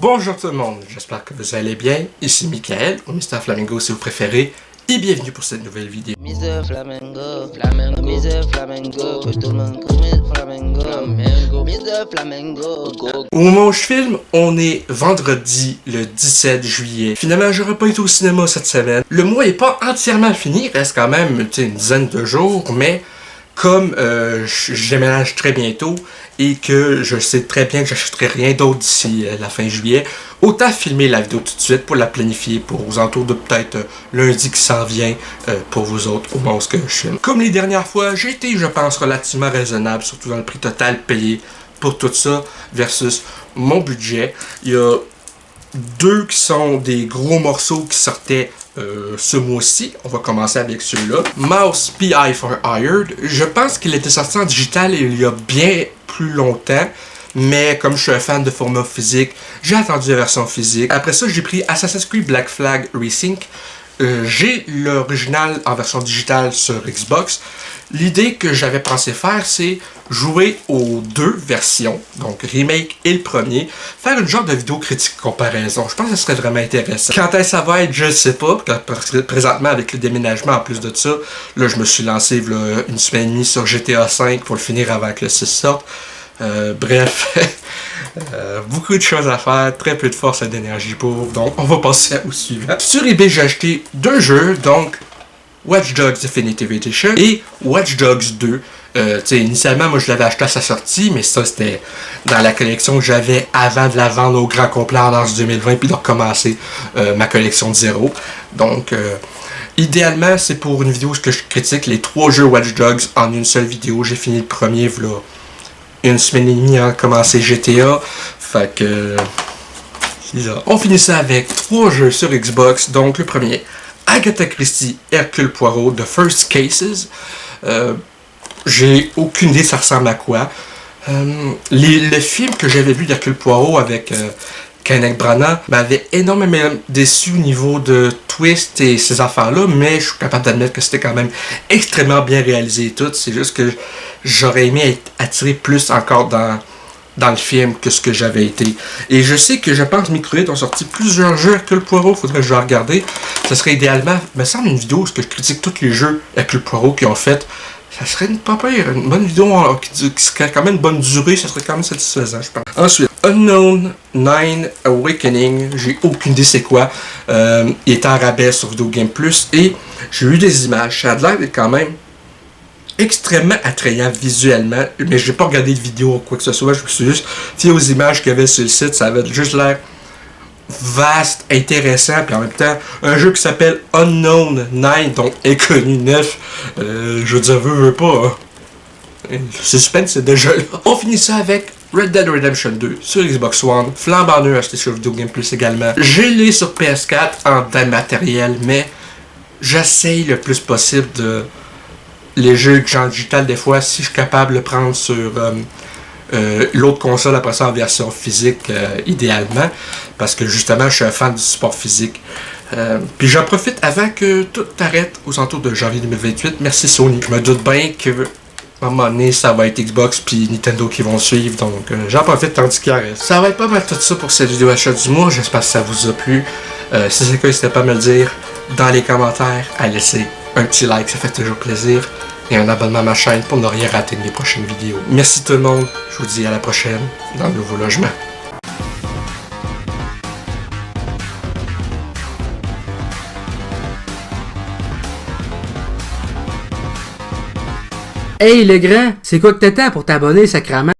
Bonjour tout le monde, j'espère que vous allez bien. Ici Michael, ou Mr. Flamingo si vous préférez, et bienvenue pour cette nouvelle vidéo. Mr. Flamingo, Flamingo, Mr. Flamingo, que tout le monde connaît Flamingo, Flamingo, Mr. Flamingo, go. Au moment où je filme, on est vendredi le 17 juillet. Finalement, j'aurais pas été au cinéma cette semaine. Le mois est pas entièrement fini, il reste quand même une dizaine de jours, mais comme je déménage très bientôt et que je sais très bien que j'achèterai rien d'autre d'ici la fin juillet, autant filmer la vidéo tout de suite pour la planifier pour aux alentours de peut-être lundi qui s'en vient pour vous autres au moment où je filme. Comme les dernières fois, j'ai été, je pense, relativement raisonnable, surtout dans le prix total payé pour tout ça versus mon budget. Il y a deux qui sont des gros morceaux qui sortaient ce mois-ci. On va commencer avec celui-là. Mouse PI for Hired. Je pense qu'il était sorti en digital il y a bien plus longtemps. Mais comme je suis un fan de format physique, j'ai attendu la version physique. Après ça, j'ai pris Assassin's Creed Black Flag Resync. J'ai l'original en version digitale sur Xbox. L'idée que j'avais pensé faire, c'est jouer aux deux versions, donc remake et le premier, faire une genre de vidéo critique comparaison. Je pense que ce serait vraiment intéressant. Quand est-ce que ça va être, je ne sais pas. Présentement, avec le déménagement, en plus de ça, là, je me suis lancé là, une semaine et demie sur GTA V pour le finir avant que le 6 sorte. Bref, beaucoup de choses à faire, très peu de force et d'énergie pour, donc on va passer au suivant. Sur eBay, j'ai acheté deux jeux, donc Watch Dogs Definitive Edition et Watch Dogs 2. Initialement, moi je l'avais acheté à sa sortie, mais ça c'était dans la collection que j'avais avant de la vendre au grand complet en mars 2020, puis de recommencer ma collection de zéro. Donc, idéalement, c'est pour une vidéo que je critique les trois jeux Watch Dogs en une seule vidéo. J'ai fini le premier, voilà, une semaine et demie à commencer GTA. Fait que c'est ça. On finit ça avec trois jeux sur Xbox. Donc le premier, Agatha Christie, Hercule Poirot, The First Cases. J'ai aucune idée ça ressemble à quoi. Le film que j'avais vu d'Hercule Poirot avec Kenneth Branagh m'avait énormément déçu au niveau de twist et ces affaires-là, mais je suis capable d'admettre que c'était quand même extrêmement bien réalisé et tout. C'est juste que j'aurais aimé être attiré plus encore dans le film que ce que j'avais été. Et je sais que je pense Microïd ont sorti plusieurs jeux Hercule Poirot, faudrait que je le regarde. Ça serait idéalement, me semble, une vidéo où je critique tous les jeux Hercule Poirot qu'ils ont fait. Ça serait une bonne vidéo qui serait quand même une bonne durée, ça serait quand même satisfaisant, je pense. Ensuite, Unknown 9 Awakening, j'ai aucune idée c'est quoi. Il est en rabais sur Video Game Plus et j'ai eu des images. Ça a l'air d'être quand même extrêmement attrayant visuellement, mais j'ai pas regardé de vidéo ou quoi que ce soit. Je me suis juste fié aux images qu'il y avait sur le site, ça avait juste l'air vaste, intéressant, puis en même temps, un jeu qui s'appelle Unknown 9, donc Inconnu 9, je veux dire, veux pas, hein. Le suspense, c'est déjà là. On finit ça avec Red Dead Redemption 2 sur Xbox One, flambant neuf acheté sur Video Game Plus également. J'ai les sur PS4 en dématériel, mais j'essaye le plus possible de les jeux que j'ai en digital des fois, si je suis capable de le prendre sur l'autre console après ça en version physique idéalement, parce que justement je suis un fan du support physique. Puis j'en profite avant que tout arrête aux alentours de janvier 2028. Merci Sony. Je me doute bien que à un moment donné ça va être Xbox puis Nintendo qui vont suivre, donc j'en profite tandis qu'il en reste. Ça va être pas mal tout ça pour cette vidéo achat du mois. J'espère que ça vous a plu. Si c'est le cas, n'hésitez pas à me le dire dans les commentaires, à laisser un petit like, ça fait toujours plaisir, et un abonnement à ma chaîne pour ne rien rater de mes prochaines vidéos. Merci tout le monde, je vous dis à la prochaine dans le nouveau logement. Hey le grand, c'est quoi que t'attends pour t'abonner, sacrément?